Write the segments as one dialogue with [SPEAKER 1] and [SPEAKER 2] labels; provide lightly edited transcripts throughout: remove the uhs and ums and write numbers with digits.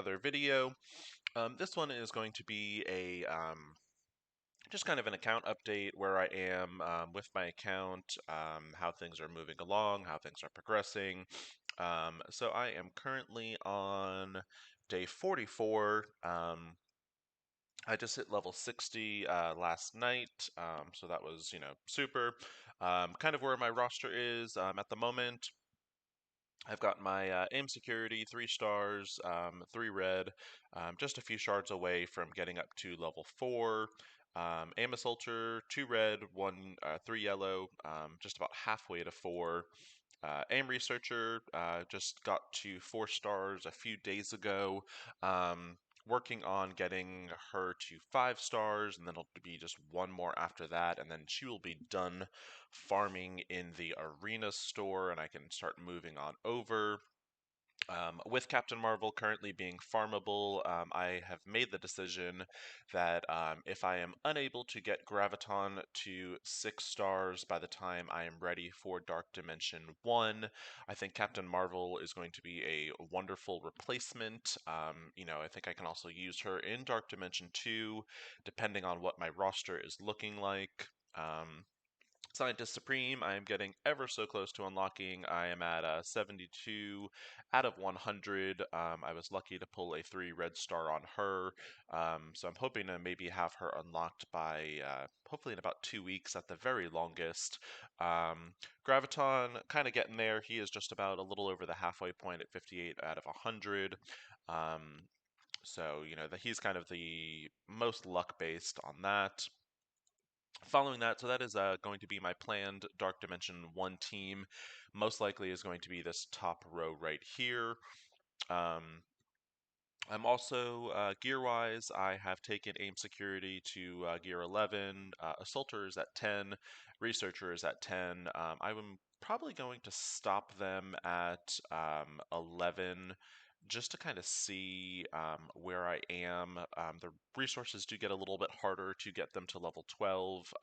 [SPEAKER 1] another video. This one is going to be a just kind of an account update where I am with my account, how things are moving along, how things are progressing. So I am currently on day 44. I just hit level 60 last night, so that was, super. Kind of where my roster is at the moment. I've got my aim security, 3 stars, 3 red, just a few shards away from getting up to level 4. Aim assaulter, 2 red, 3 yellow, just about halfway to 4. Aim researcher, just got to 4 stars a few days ago. Working on getting her to 5 stars, and then it'll be just one more after that, and then she will be done farming in the arena store, and I can start moving on over. With Captain Marvel currently being farmable, I have made the decision that if I am unable to get Graviton to 6 stars by the time I am ready for Dark Dimension 1, I think Captain Marvel is going to be a wonderful replacement. I think I can also use her in Dark Dimension 2, depending on what my roster is looking like. Scientist Supreme, I am getting ever so close to unlocking. I am at 72 out of 100. I was lucky to pull a 3 red star on her, so I'm hoping to maybe have her unlocked by hopefully in about 2 weeks at the very longest. Graviton, kind of getting there. He is just about a little over the halfway point at 58 out of 100. So, that he's kind of the most luck based on that. Following that, so that is going to be my planned Dark Dimension 1 team. Most likely is going to be this top row right here. Um, I'm also, gear-wise, I have taken aim security to gear 11, assaulter is at 10, researcher is at 10. I'm probably going to stop them at 11 just to kind of see where I am. The resources do get a little bit harder to get them to level 12.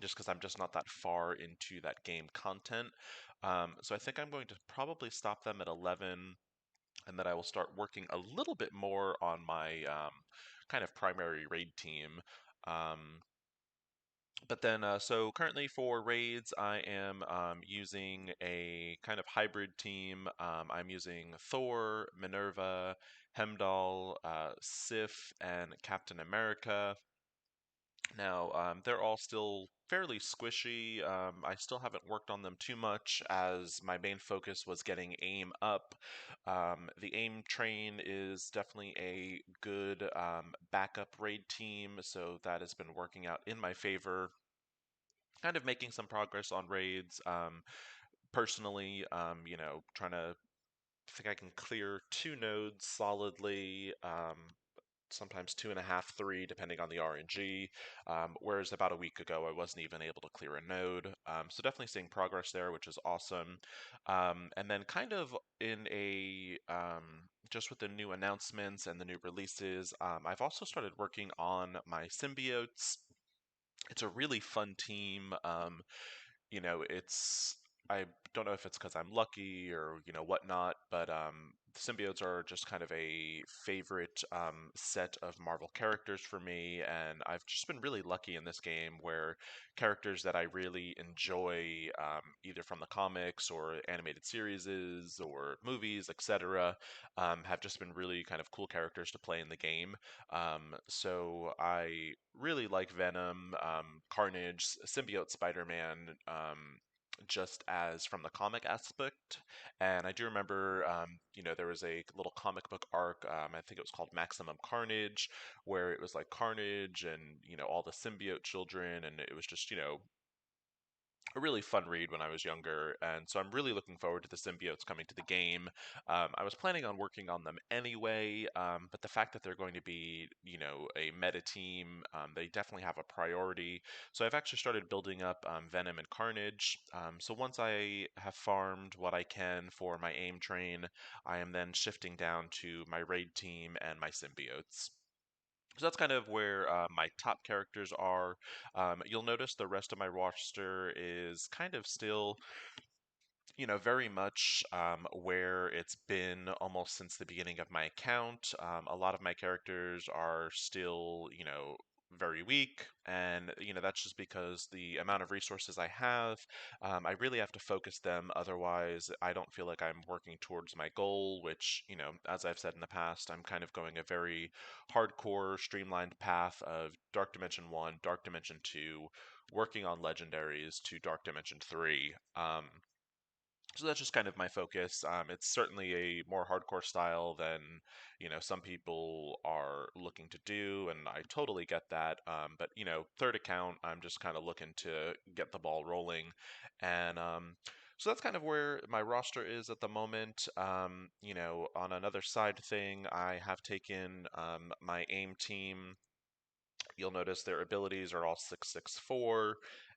[SPEAKER 1] Just because I'm just not that far into that game content. So I think I'm going to probably stop them at 11, and then I will start working a little bit more on my kind of primary raid team. Um, but then, so currently for raids, I am using a kind of hybrid team. I'm using Thor, Minerva, Hemdall, Sif, and Captain America. Now, they're all still fairly squishy. I still haven't worked on them too much as my main focus was getting aim up. The aim train is definitely a good backup raid team, so that has been working out in my favor. Kind of making some progress on raids. Personally, trying to think I can clear 2 nodes solidly. Sometimes 2.5, 3, depending on the RNG. Whereas about a week ago, I wasn't even able to clear a node. So definitely seeing progress there, which is awesome. And then kind of in a just with the new announcements and the new releases, I've also started working on my symbiotes. It's a really fun team. It's I don't know if it's because I'm lucky or whatnot, but symbiotes are just kind of a favorite set of Marvel characters for me, and I've just been really lucky in this game where characters that I really enjoy, either from the comics or animated series or movies, etc., have just been really kind of cool characters to play in the game. So I really like Venom, Carnage, Symbiote Spider-Man, just as from the comic aspect. And I do remember, there was a little comic book arc, I think it was called Maximum Carnage, where it was like Carnage and, all the symbiote children, and it was just, a really fun read when I was younger, and so I'm really looking forward to the symbiotes coming to the game. I was planning on working on them anyway, but the fact that they're going to be, a meta team, they definitely have a priority. So I've actually started building up Venom and Carnage. So once I have farmed what I can for my aim train, I am then shifting down to my raid team and my symbiotes. So that's kind of where my top characters are. You'll notice the rest of my roster is kind of still Very much where it's been almost since the beginning of my account. A lot of my characters are still, very weak, and that's just because the amount of resources I have, I really have to focus them. Otherwise, I don't feel like I'm working towards my goal, which, as I've said in the past, I'm kind of going a very hardcore, streamlined path of Dark Dimension 1, Dark Dimension 2, working on legendaries to Dark Dimension 3. So that's just kind of my focus. It's certainly a more hardcore style than, some people are looking to do, and I totally get that. But, third account, I'm just kind of looking to get the ball rolling. And so that's kind of where my roster is at the moment. On another side thing, I have taken my AIM team. You'll notice their abilities are all 664,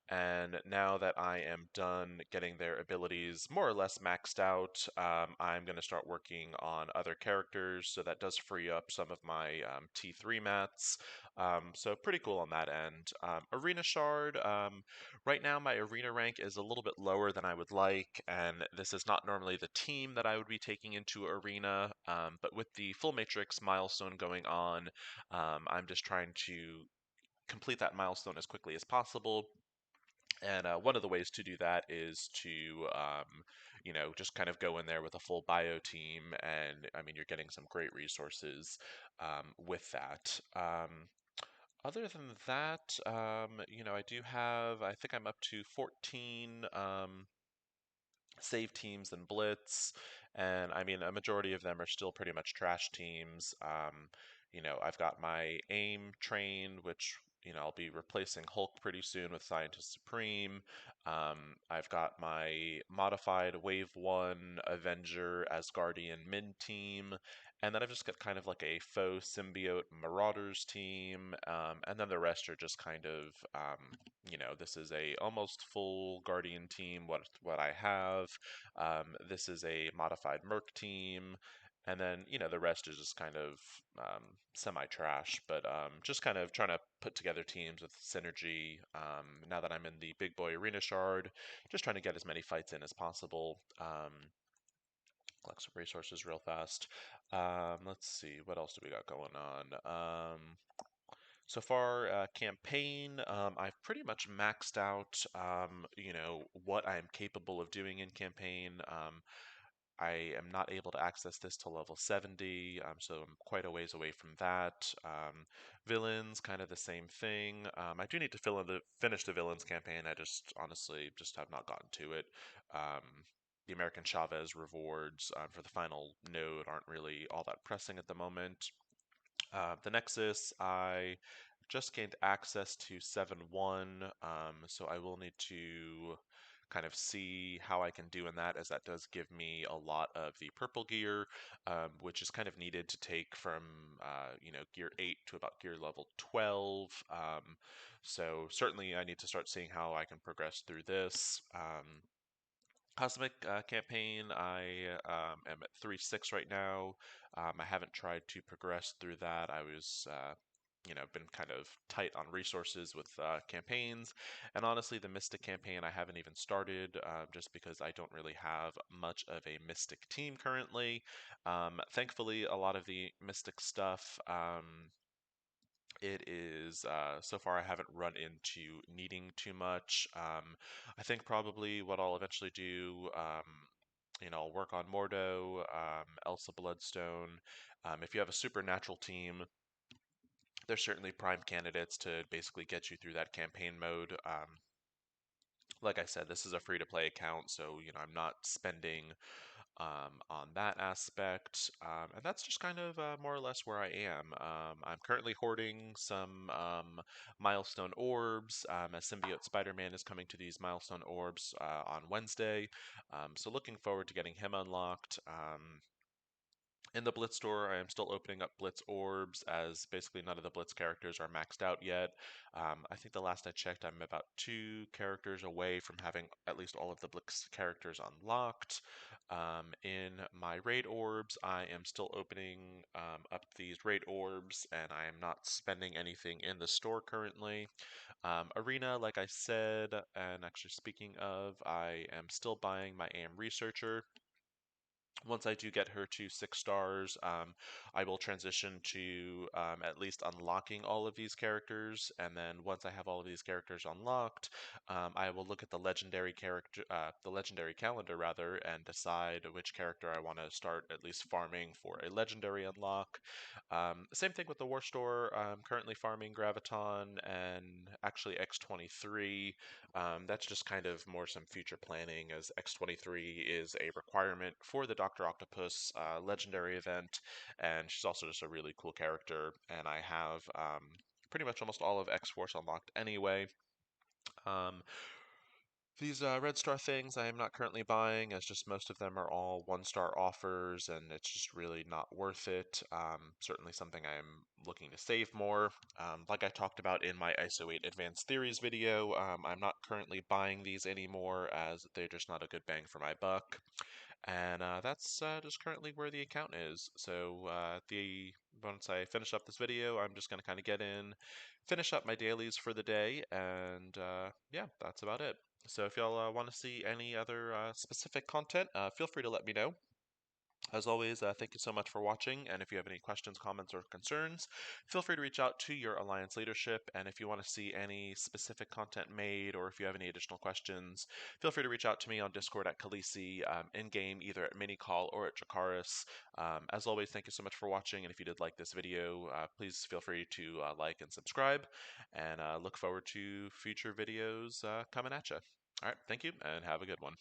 [SPEAKER 1] and now that I am done getting their abilities more or less maxed out, I'm going to start working on other characters, so that does free up some of my T3 mats. So pretty cool on that end. Arena Shard, right now my arena rank is a little bit lower than I would like, and this is not normally the team that I would be taking into Arena, but with the Full Matrix milestone going on, I'm just trying to complete that milestone as quickly as possible. And one of the ways to do that is to, just kind of go in there with a full bio team. And I mean, you're getting some great resources with that. Other than that, I do have, I think I'm up to 14 save teams and blitz, and I mean a majority of them are still pretty much trash teams. I've got my aim train, which I'll be replacing Hulk pretty soon with Scientist Supreme. I've got my modified Wave One Avenger Asgardian Min team, and then I've just got kind of like a faux symbiote Marauders team, and then the rest are just kind of this is a almost full Guardian team. What I have. This is a modified Merc team, and then the rest is just kind of semi-trash. But just kind of trying to put together teams with synergy. Now that I'm in the Big Boy Arena Shard, just trying to get as many fights in as possible. Collect some resources real fast. Let's see, what else do we got going on? So far, campaign, I've pretty much maxed out, what I'm capable of doing in campaign. I am not able to access this to level 70, so I'm quite a ways away from that. Villains, kind of the same thing. I do need to finish the villains campaign. I just honestly just have not gotten to it. Um, the American Chavez rewards for the final node aren't really all that pressing at the moment. The Nexus, I just gained access to 7.1, so I will need to kind of see how I can do in that, as that does give me a lot of the purple gear, which is kind of needed to take from, gear 8 to about gear level 12. So certainly I need to start seeing how I can progress through this. Cosmic campaign, I am at 3.6 right now. I haven't tried to progress through that. I was, been kind of tight on resources with campaigns. And honestly, the Mystic campaign I haven't even started just because I don't really have much of a Mystic team currently. Thankfully, a lot of the Mystic stuff. It is so far I haven't run into needing too much. I think probably what I'll eventually do, I'll work on Mordo, Elsa Bloodstone. If you have a supernatural team, they're certainly prime candidates to basically get you through that campaign mode. Like I said, this is a free to play account, so I'm not spending on that aspect. And that's just kind of more or less where I am. I'm currently hoarding some milestone orbs, as Symbiote Spider Man is coming to these milestone orbs on Wednesday. So looking forward to getting him unlocked. In the Blitz store, I am still opening up Blitz orbs as basically none of the Blitz characters are maxed out yet. I think the last I checked, I'm about 2 characters away from having at least all of the Blitz characters unlocked. In my raid orbs, I am still opening up these raid orbs, and I am not spending anything in the store currently. Arena, like I said, and actually speaking of, I am still buying my AM Researcher. Once I do get her to 6 stars, I will transition to at least unlocking all of these characters. And then once I have all of these characters unlocked, I will look at the legendary calendar rather, and decide which character I want to start at least farming for a legendary unlock. Same thing with the War Store. I'm currently farming Graviton and actually X23. That's just kind of more some future planning, as X23 is a requirement for the Dr. Octopus legendary event, and she's also just a really cool character. And I have pretty much almost all of X Force unlocked anyway. Um, these red star things I am not currently buying, as just most of them are all 1 star offers, and it's just really not worth it. Certainly something I'm looking to save more. Like I talked about in my ISO 8 Advanced Theories video, I'm not currently buying these anymore, as they're just not a good bang for my buck. And that's just currently where the account is. So the once I finish up this video, I'm just going to kind of get in, finish up my dailies for the day, and yeah, that's about it. So if y'all want to see any other specific content, feel free to let me know. As always, thank you so much for watching, and if you have any questions, comments, or concerns, feel free to reach out to your Alliance leadership, and if you want to see any specific content made, or if you have any additional questions, feel free to reach out to me on Discord at Khaleesi, in-game, either at Minicall or at Dracarys. As always, thank you so much for watching, and if you did like this video, please feel free to like and subscribe, and look forward to future videos coming at you. Alright, thank you, and have a good one.